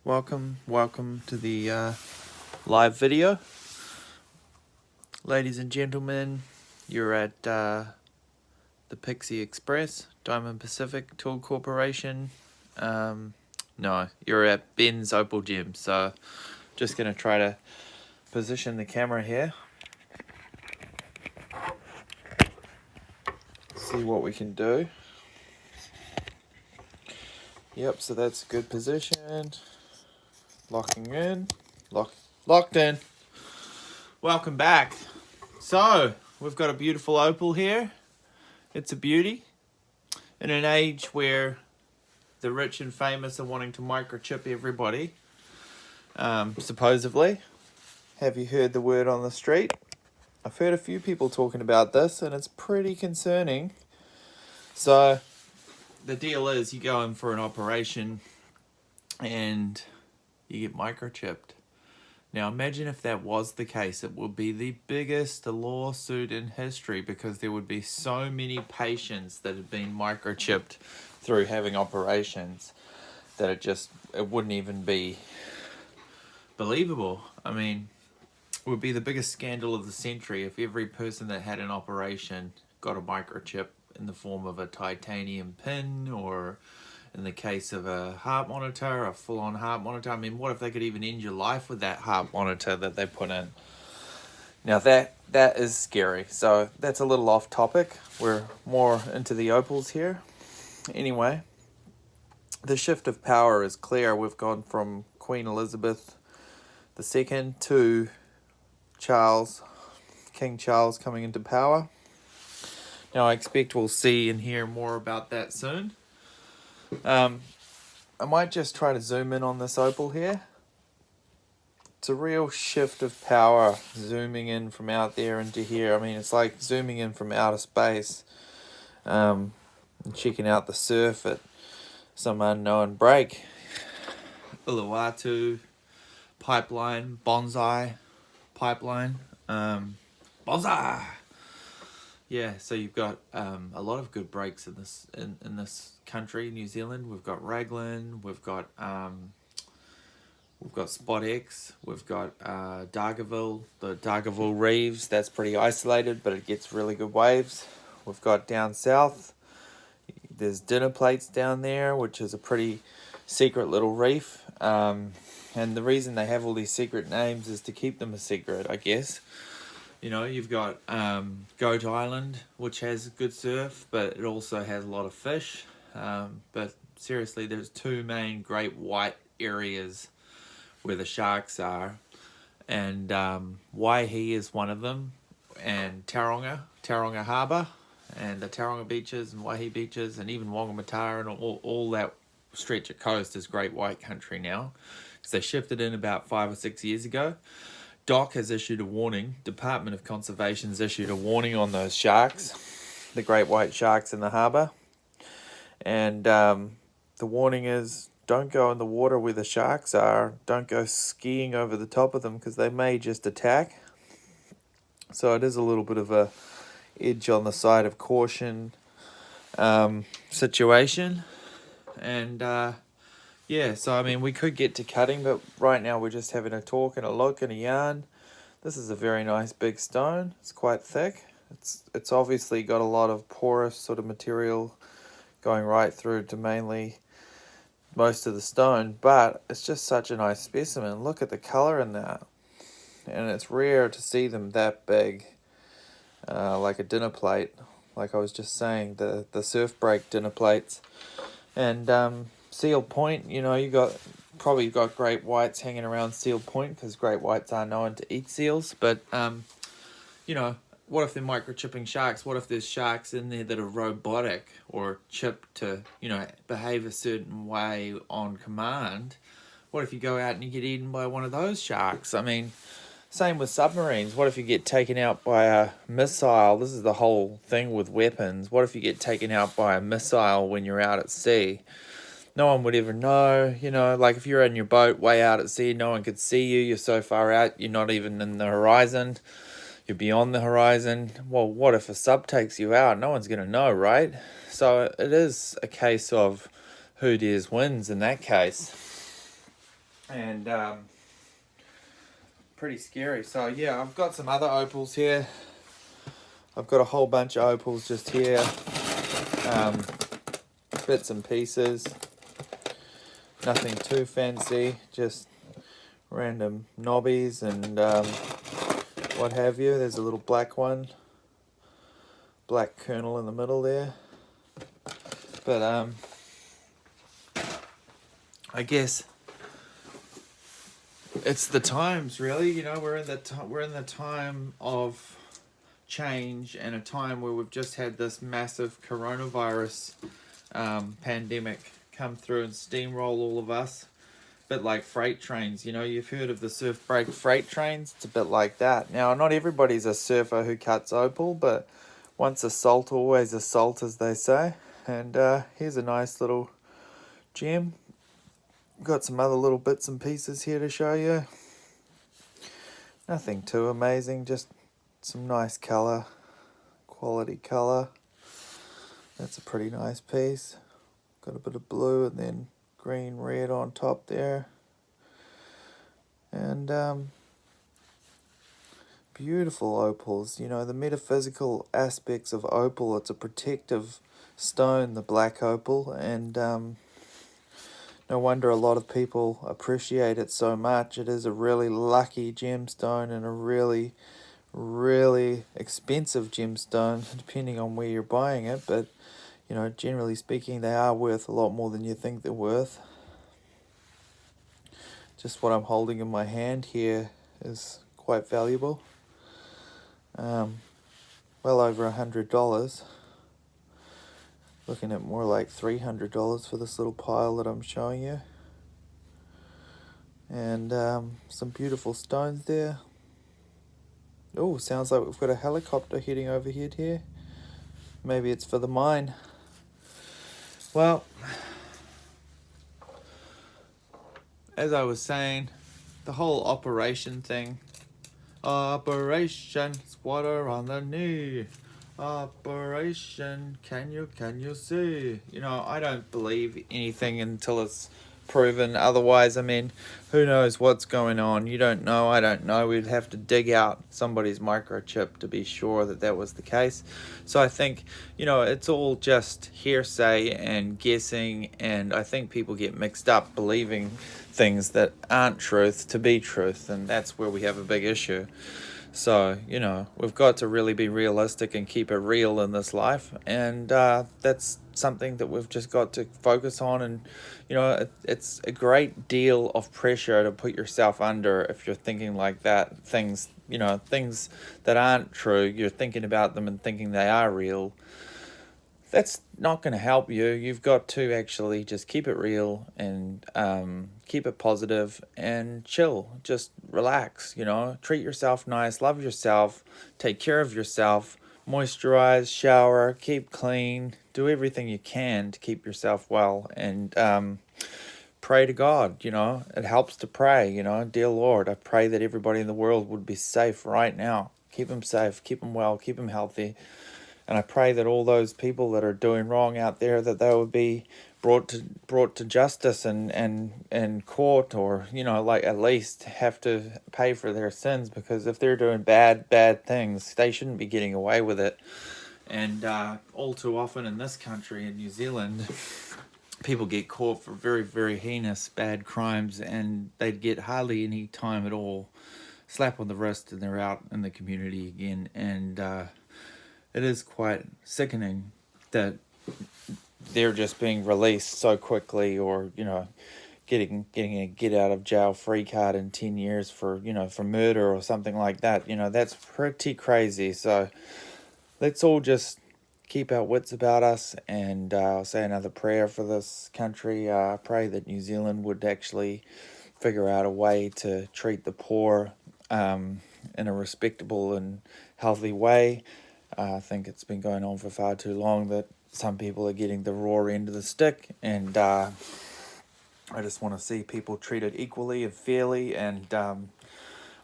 Welcome to the live video. Ladies and gentlemen, you're at the Pixie Express, Diamond Pacific Tool Corporation. No, you're at Ben's Opal Gym. So just going to try to position the camera here. See what we can do. Yep, so that's a good position. Locking in. Locked in. Welcome back. So, we've got a beautiful opal here. It's a beauty. In an age where the rich and famous are wanting to microchip everybody, supposedly. Have you heard the word on the street? I've heard a few people talking about this, and it's pretty concerning. So, the deal is you go in for an operation and you get microchipped. Now imagine if that was the case. It would be the biggest lawsuit in history because there would be so many patients that had been microchipped through having operations that it wouldn't even be believable. I mean, it would be the biggest scandal of the century if every person that had an operation got a microchip in the form of a titanium pin, or in the case of a heart monitor, a full-on heart monitor. I mean, what if they could even end your life with that heart monitor that they put in? Now that is scary. So that's a little off topic. We're more into the opals here. Anyway, the shift of power is clear. We've gone from Queen Elizabeth II to King Charles coming into power. Now I expect we'll see and hear more about that soon. I might just try to zoom in on this opal here. It's a real shift of power, zooming in from out there into here. I mean, it's like zooming in from outer space, and checking out the surf at some unknown break. Uluwatu pipeline, bonsai pipeline, bonsai. Yeah, so you've got a lot of good breaks in this country, New Zealand. We've got Raglan, we've got Spot X, we've got Dargaville, the Dargaville Reefs. That's pretty isolated, but it gets really good waves. We've got down south, there's Dinner Plates down there, which is a pretty secret little reef. And the reason they have all these secret names is to keep them a secret, I guess. You know, you've got Goat Island, which has good surf, but it also has a lot of fish. But seriously, there's two main great white areas where the sharks are. And Waihi is one of them. And Tauranga harbour. And the Tauranga beaches and Waihi beaches and even Whangamata and all that stretch of coast is great white country now. Because they shifted in about 5 or 6 years ago. DOC has issued a warning. Department of Conservation has issued a warning on those sharks, the great white sharks in the harbour. And the warning is, don't go in the water where the sharks are. Don't go skiing over the top of them because they may just attack. So it is a little bit of a edge on the side of caution situation. And yeah, so I mean, we could get to cutting, but right now we're just having a talk and a look and a yarn. This is a very nice big stone. It's quite thick. It's obviously got a lot of porous sort of material going right through to mainly most of the stone, but it's just such a nice specimen. Look at the color in that. And it's rare to see them that big, like a dinner plate. Like I was just saying, the surf break dinner plates. And Seal Point, you know, you probably got great whites hanging around Seal Point because great whites are known to eat seals. But, you know, what if they're microchipping sharks? What if there's sharks in there that are robotic or chipped to, you know, behave a certain way on command? What if you go out and you get eaten by one of those sharks? I mean, same with submarines. What if you get taken out by a missile? This is the whole thing with weapons. What if you get taken out by a missile when you're out at sea? No one would ever know, you know, like if you're in your boat way out at sea, no one could see you. You're so far out, you're not even in the horizon. You're beyond the horizon. Well, what if a sub takes you out? No one's going to know, right? So it is a case of who dares wins in that case. and pretty scary. So yeah, I've got some other opals here. I've got a whole bunch of opals just here, bits and pieces, nothing too fancy, just random knobbies and what have you. There's a little black one, black kernel in the middle there. But I guess it's the times, really. You know, we're in the time of change, and a time where we've just had this massive coronavirus pandemic come through and steamroll all of us. A bit like freight trains, you know, you've heard of the surf break freight trains. It's a bit like that. Now, not everybody's a surfer who cuts opal, but once a salt, always a salt, as they say. And here's a nice little gem. Got some other little bits and pieces here to show you. Nothing too amazing, just some nice colour, quality colour. That's a pretty nice piece. Got a bit of blue and then green, red on top there. And beautiful opals. You know, the metaphysical aspects of opal. It's a protective stone, the black opal, and no wonder a lot of people appreciate it so much. It is a really lucky gemstone and a really, really expensive gemstone, depending on where you're buying it. But, you know, generally speaking, they are worth a lot more than you think they're worth. Just what I'm holding in my hand here is quite valuable. Well over $100. Looking at more like $300 for this little pile that I'm showing you. And some beautiful stones there. Oh, sounds like we've got a helicopter heading overhead here. Maybe it's for the mine. Well, as I was saying, the whole operation thing. Operation water on the knee. Operation, can you see? You know, I don't believe anything until it's proven otherwise. I mean, who knows what's going on? You don't know, I don't know. We'd have to dig out somebody's microchip to be sure that that was the case. So I think, you know, it's all just hearsay and guessing, and I think people get mixed up believing things that aren't truth to be truth, and that's where we have a big issue. So, you know, we've got to really be realistic and keep it real in this life. And that's something that we've just got to focus on. And, you know, it's a great deal of pressure to put yourself under if you're thinking like that. Things, you know, things that aren't true, you're thinking about them and thinking they are real. That's not going to help you. You've got to actually just keep it real and keep it positive and chill. Just relax, you know. Treat yourself nice, love yourself, take care of yourself, moisturize, shower, keep clean, do everything you can to keep yourself well, and pray to God, you know. It helps to pray, you know. Dear Lord, I pray that everybody in the world would be safe right now. Keep them safe, keep them well, keep them healthy. And I pray that all those people that are doing wrong out there, that they would be brought to justice and court, or, you know, like at least have to pay for their sins, because if they're doing bad things, they shouldn't be getting away with it. And all too often in this country, in New Zealand, people get caught for very, very heinous bad crimes, and they'd get hardly any time at all. Slap on the wrist and they're out in the community again. And it is quite sickening that they're just being released so quickly, or, you know, getting a get out of jail free card in 10 years for, you know, for murder or something like that. You know, that's pretty crazy. So let's all just keep our wits about us, and I'll say another prayer for this country. Pray that New Zealand would actually figure out a way to treat the poor in a respectable and healthy way. I think it's been going on for far too long that some people are getting the raw end of the stick, and I just want to see people treated equally and fairly, and I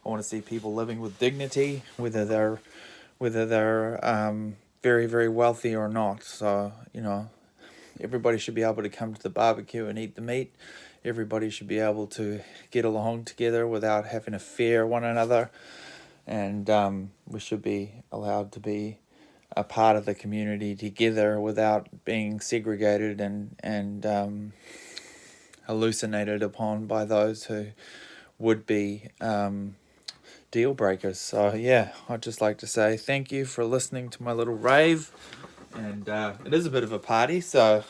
want to see people living with dignity, whether they're very, very wealthy or not. So, you know, everybody should be able to come to the barbecue and eat the meat. everybody should be able to get along together without having to fear one another, and we should be allowed to be a part of the community together without being segregated and hallucinated upon by those who would be deal breakers. So yeah, I'd just like to say thank you for listening to my little rave, and it is a bit of a party, so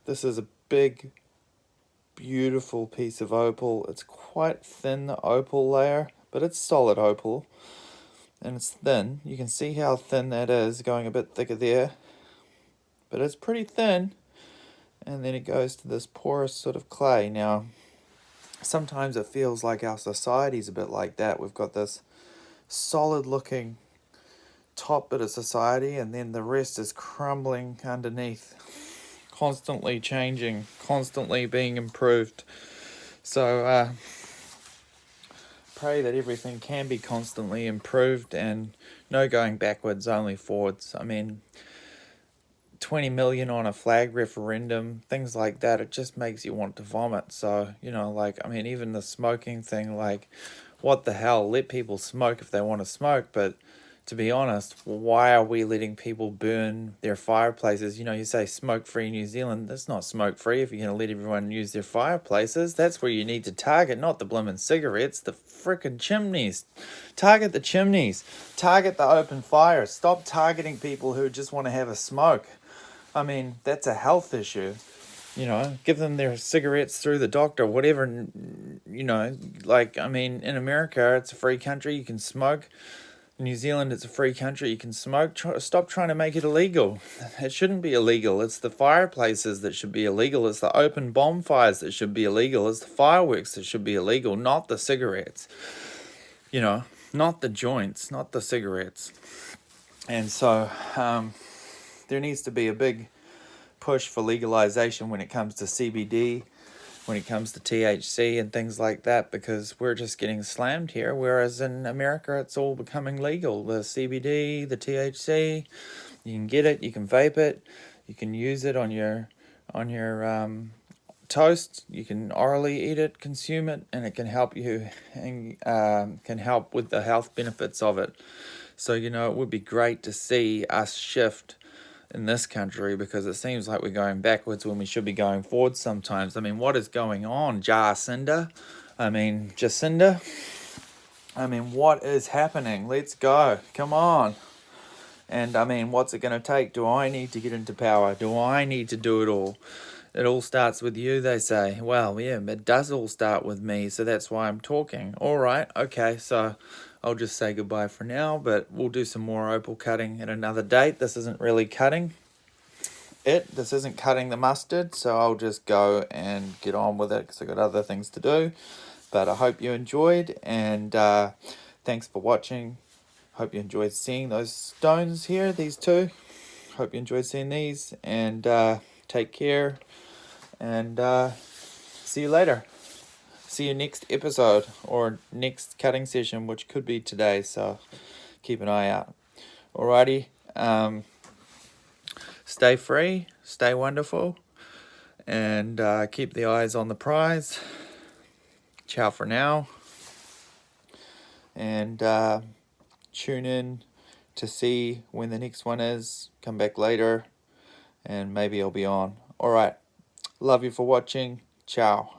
this is a big, beautiful piece of opal. It's quite thin, the opal layer, but it's solid opal, and it's thin. You can see how thin that is, going a bit thicker there, but it's pretty thin. And then it goes to this porous sort of clay. Now, sometimes it feels like our society's a bit like that. We've got this solid looking top bit of society, and then the rest is crumbling underneath, constantly changing, constantly being improved. So pray that everything can be constantly improved and no going backwards, only forwards. I mean, 20 million on a flag referendum, things like that, it just makes you want to vomit. So, like, I mean, even the smoking thing, like, what the hell, let people smoke if they want to smoke, but to be honest, why are we letting people burn their fireplaces? You say smoke-free New Zealand, that's not smoke-free if you're going to let everyone use their fireplaces. That's where you need to target, not the blimmin' cigarettes, the frickin' chimneys. Target the chimneys. Target the open fires. Stop targeting people who just want to have a smoke. I mean, that's a health issue. Give them their cigarettes through the doctor, whatever, like, I mean, in America, it's a free country, you can smoke. In New Zealand, it's a free country, you can smoke. Stop trying to make it illegal. It shouldn't be illegal. It's the fireplaces that should be illegal. It's the open bonfires that should be illegal. It's the fireworks that should be illegal, not the cigarettes. Not the joints, not the cigarettes. And so, there needs to be a big push for legalization when it comes to CBD, when it comes to THC and things like that, because we're just getting slammed here, whereas in America it's all becoming legal. The CBD, the THC, you can get it, you can vape it, you can use it on your toast, you can orally eat it, consume it, and it can help you and can help with the health benefits of it. So it would be great to see us shift in this country, because it seems like we're going backwards when we should be going forward sometimes. I mean, what is going on, Jacinda? I mean, what is happening? Let's go. Come on. And I mean, what's it going to take? Do I need to get into power? Do I need to do it all? It all starts with you, they say. Well, yeah, it does all start with me, so that's why I'm talking. All right, okay, so I'll just say goodbye for now, but we'll do some more opal cutting at another date. This isn't really cutting it. This isn't cutting the mustard, so I'll just go and get on with it because I've got other things to do. But I hope you enjoyed, and thanks for watching. Hope you enjoyed seeing those stones here, these two. Hope you enjoyed seeing these, and take care, and see you later. See you next episode or next cutting session, which could be today, so keep an eye out. Alrighty, stay free, stay wonderful, and keep the eyes on the prize. Ciao for now, and tune in to see when the next one is. Come back later, and maybe I'll be on. Alright, love you for watching. Ciao.